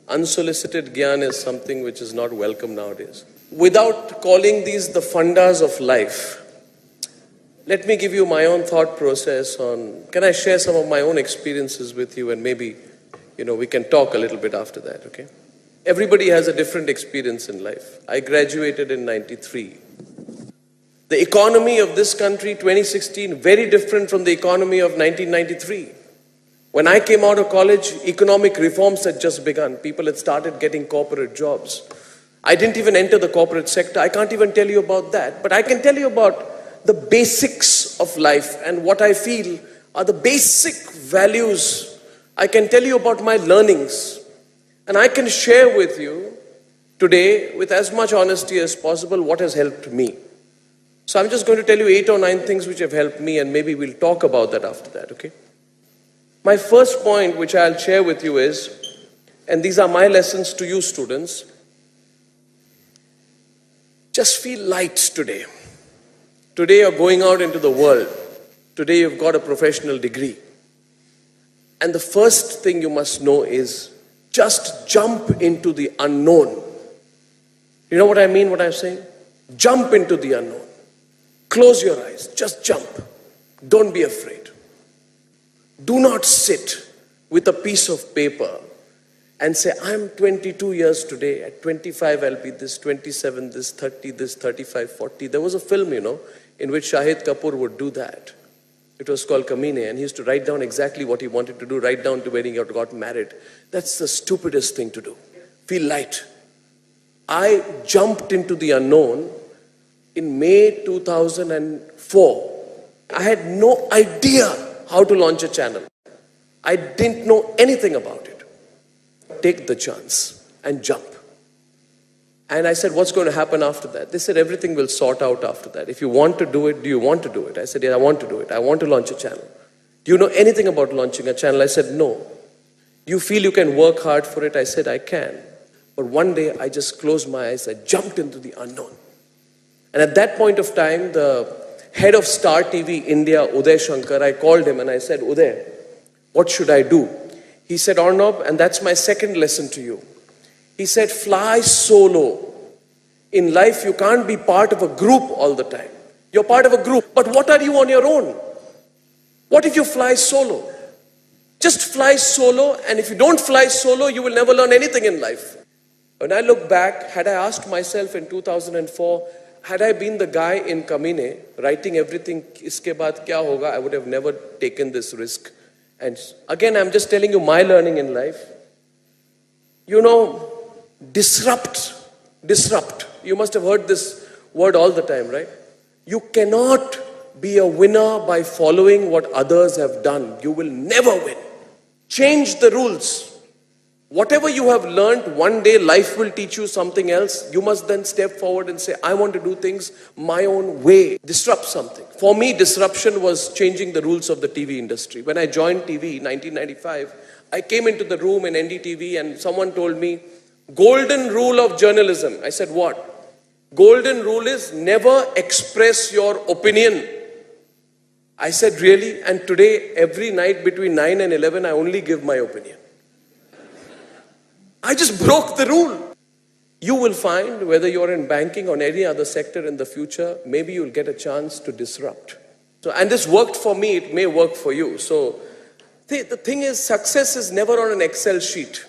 unsolicited gyan is something which is not welcome nowadays. Without calling these the fundas of life, let me give you my own thought process on, can I share some of my own experiences with you, and maybe, we can talk a little bit after that, okay? Everybody has a different experience in life. I graduated in 93. The economy of this country, 2016, very different from the economy of 1993. When I came out of college, economic reforms had just begun. People had started getting corporate jobs. I didn't even enter the corporate sector. I can't even tell you about that. But I can tell you about the basics of life and what I feel are the basic values. I can tell you about my learnings. And I can share with you today, with as much honesty as possible, what has helped me. So I'm just going to tell you 8 or 9 things which have helped me, and maybe we'll talk about that after that, okay? My first point which I'll share with you is, and these are my lessons to you students, just feel light today. Today you're going out into the world. Today you've got a professional degree. And the first thing you must know is, just jump into the unknown. You know what I mean, what I'm saying? Jump into the unknown. Close your eyes, just jump. Don't be afraid. Do not sit with a piece of paper and say, I'm 22 years today, at 25 I'll be this, 27 this, 30 this, 35, 40. There was a film, in which Shahid Kapoor would do that. It was called Kamine, and he used to write down exactly what he wanted to do, right down to when he got married. That's the stupidest thing to do. Feel light. I jumped into the unknown in May 2004. I had no idea how to launch a channel. I didn't know anything about it. Take the chance and jump. And I said, what's going to happen after that? They said, everything will sort out after that. If you want to do it, do you want to do it? I said, yeah, I want to do it. I want to launch a channel. Do you know anything about launching a channel? I said, no. You feel you can work hard for it? I said, I can. But one day I just closed my eyes. I jumped into the unknown. And at that point of time, the head of Star TV India, Uday Shankar, I called him and I said, Uday, what should I do? He said, Arnab, and that's my second lesson to you. He said, fly solo. In life, you can't be part of a group all the time. You're part of a group, but what are you on your own? What if you fly solo? Just fly solo, and if you don't fly solo, you will never learn anything in life. When I look back, had I asked myself in 2004, had I been the guy in Kamine, writing everything, iske baad kya hoga, I would have never taken this risk. And again, I'm just telling you my learning in life. Disrupt. You must have heard this word all the time, right? You cannot be a winner by following what others have done. You will never win. Change the rules. Whatever you have learned, one day life will teach you something else. You must then step forward and say, I want to do things my own way. Disrupt something. For me, disruption was changing the rules of the TV industry. When I joined TV in 1995, I came into the room in NDTV and someone told me, golden rule of journalism. I said, what? Golden rule is never express your opinion. I said, really? And today, every night between 9 and 11, I only give my opinion. I just broke the rule. You will find, whether you're in banking or any other sector in the future, maybe you'll get a chance to disrupt. And this worked for me, it may work for you. So the thing is, success is never on an Excel sheet.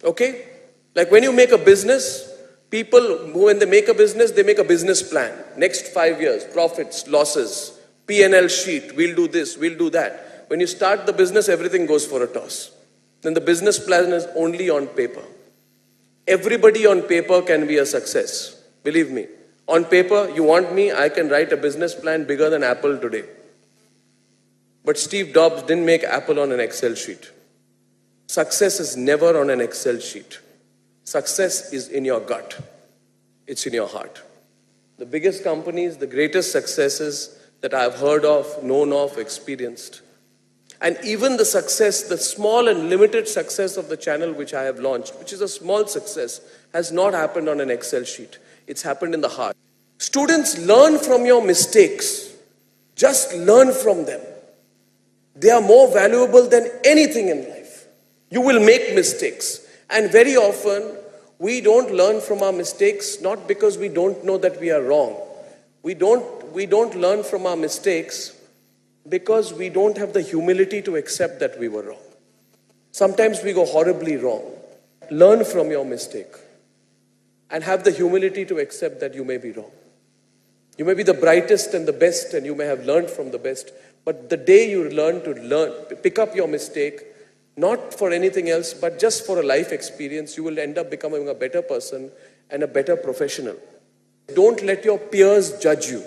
Okay? Like when you make a business, people, when they make a business, they make a business plan. Next 5 years, profits, losses, P&L sheet, we'll do this, we'll do that. When you start the business, everything goes for a toss. Then the business plan is only on paper. Everybody on paper can be a success. Believe me. On paper, you want me, I can write a business plan bigger than Apple today. But Steve Jobs didn't make Apple on an Excel sheet. Success is never on an Excel sheet. Success is in your gut. It's in your heart. The biggest companies, the greatest successes that I've heard of, known of, experienced. And even the success, the small and limited success of the channel which I have launched, which is a small success, has not happened on an Excel sheet. It's happened in the heart. Students, learn from your mistakes. Just learn from them. They are more valuable than anything in life. You will make mistakes. And very often, we don't learn from our mistakes, not because we don't know that we are wrong. We don't learn from our mistakes because we don't have the humility to accept that we were wrong. Sometimes we go horribly wrong. Learn from your mistake and have the humility to accept that you may be wrong. You may be the brightest and the best, and you may have learned from the best. But the day you pick up your mistake, not for anything else, but just for a life experience, you will end up becoming a better person and a better professional. Don't let your peers judge you.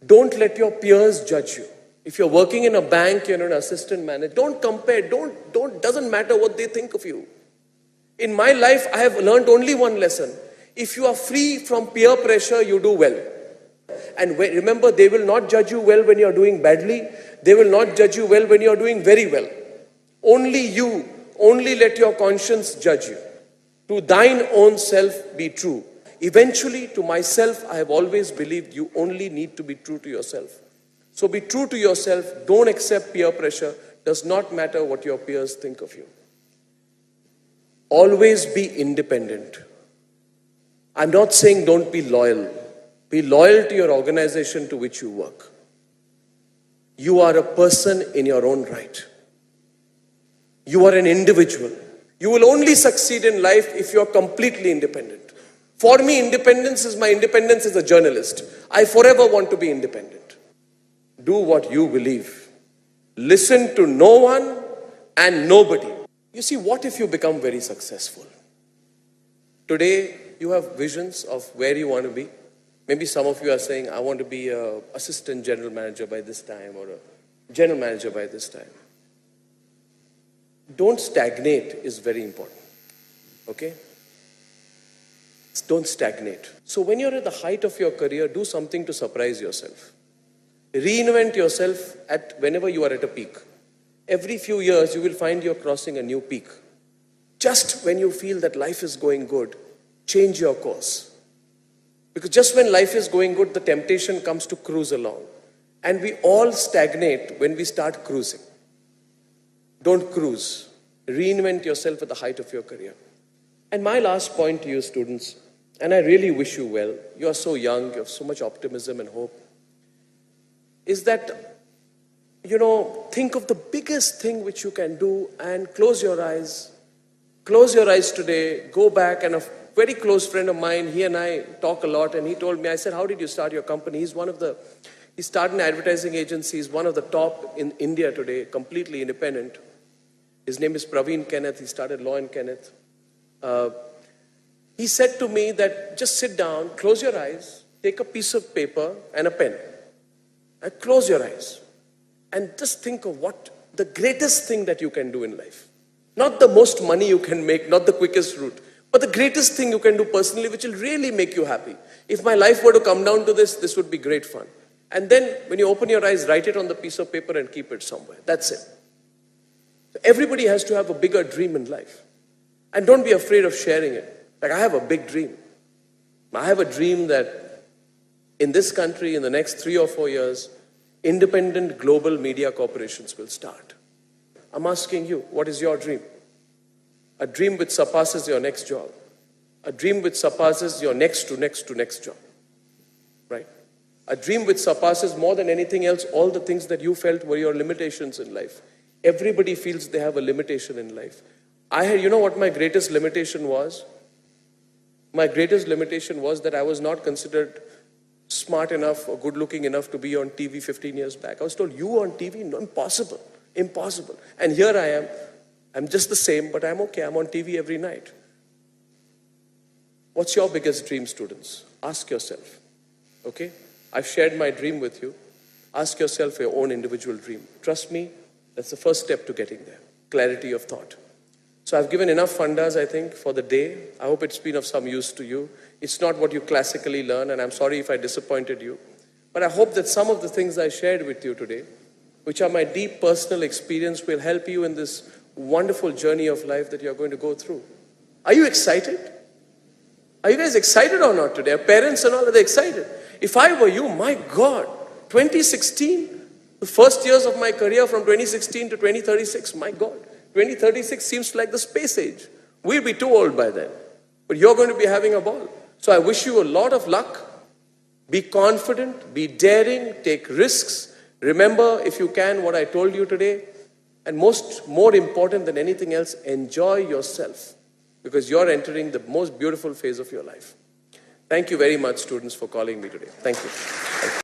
Don't let your peers judge you. If you're working in a bank, you're an assistant manager, don't compare. Doesn't matter what they think of you. In my life, I have learned only one lesson. If you are free from peer pressure, you do well. And remember, they will not judge you well when you're doing badly. They will not judge you well when you're doing very well. Only let your conscience judge you. To thine own self be true. Eventually, to myself, I have always believed you only need to be true to yourself. So be true to yourself. Don't accept peer pressure. Does not matter what your peers think of you. Always be independent. I'm not saying don't be loyal. Be loyal to your organization to which you work. You are a person in your own right. You are an individual. You will only succeed in life if you are completely independent. For me, independence is my independence as a journalist. I forever want to be independent. Do what you believe. Listen to no one and nobody. You see, what if you become very successful? Today, you have visions of where you want to be. Maybe some of you are saying, I want to be an assistant general manager by this time or a general manager by this time. Don't stagnate is very important. Okay? Don't stagnate. So when you're at the height of your career, do something to surprise yourself. Reinvent yourself whenever you are at a peak. Every few years, you will find you're crossing a new peak. Just when you feel that life is going good, change your course. Because just when life is going good, the temptation comes to cruise along. And we all stagnate when we start cruising. Don't cruise. Reinvent yourself at the height of your career. And my last point to you students, and I really wish you well, you are so young, you have so much optimism and hope, is that, think of the biggest thing which you can do and close your eyes. Close your eyes today, go back, and a very close friend of mine, he and I talk a lot, and he told me, I said, how did you start your company? He started an advertising agency, he's one of the top in India today, completely independent. His name is Praveen Kenneth, he started Law and Kenneth. He said to me that just sit down, close your eyes, take a piece of paper and a pen, and close your eyes, and just think of what the greatest thing that you can do in life. Not the most money you can make, not the quickest route, but the greatest thing you can do personally, which will really make you happy. If my life were to come down to this would be great fun. And then when you open your eyes, write it on the piece of paper and keep it somewhere. That's it. So everybody has to have a bigger dream in life. And don't be afraid of sharing it. Like, I have a big dream. I have a dream that in this country, in the next 3 or 4 years, independent global media corporations will start. I'm asking you, what is your dream? A dream which surpasses your next job. A dream which surpasses your next job. Right? A dream which surpasses more than anything else all the things that you felt were your limitations in life. Everybody feels they have a limitation in life. You know what my greatest limitation was? My greatest limitation was that I was not considered smart enough or good looking enough to be on TV 15 years back. I was told, you on TV? No, impossible. Impossible. And here I am. I'm just the same, but I'm okay. I'm on TV every night. What's your biggest dream, students? Ask yourself. Okay? I've shared my dream with you. Ask yourself your own individual dream. Trust me, that's the first step to getting there. Clarity of thought. So I've given enough fundas, I think, for the day. I hope it's been of some use to you. It's not what you classically learn, and I'm sorry if I disappointed you. But I hope that some of the things I shared with you today, which are my deep personal experience, will help you in this wonderful journey of life that you're going to go through. Are you excited? Are you guys excited or not today? Are parents and all, are they excited? If I were you, my God, 2016, the first years of my career from 2016 to 2036, my God, 2036 seems like the space age. We'll be too old by then. But you're going to be having a ball. So I wish you a lot of luck. Be confident, be daring, take risks. Remember, if you can, what I told you today. And more important than anything else, enjoy yourself. Because you're entering the most beautiful phase of your life. Thank you very much, students, for calling me today. Thank you.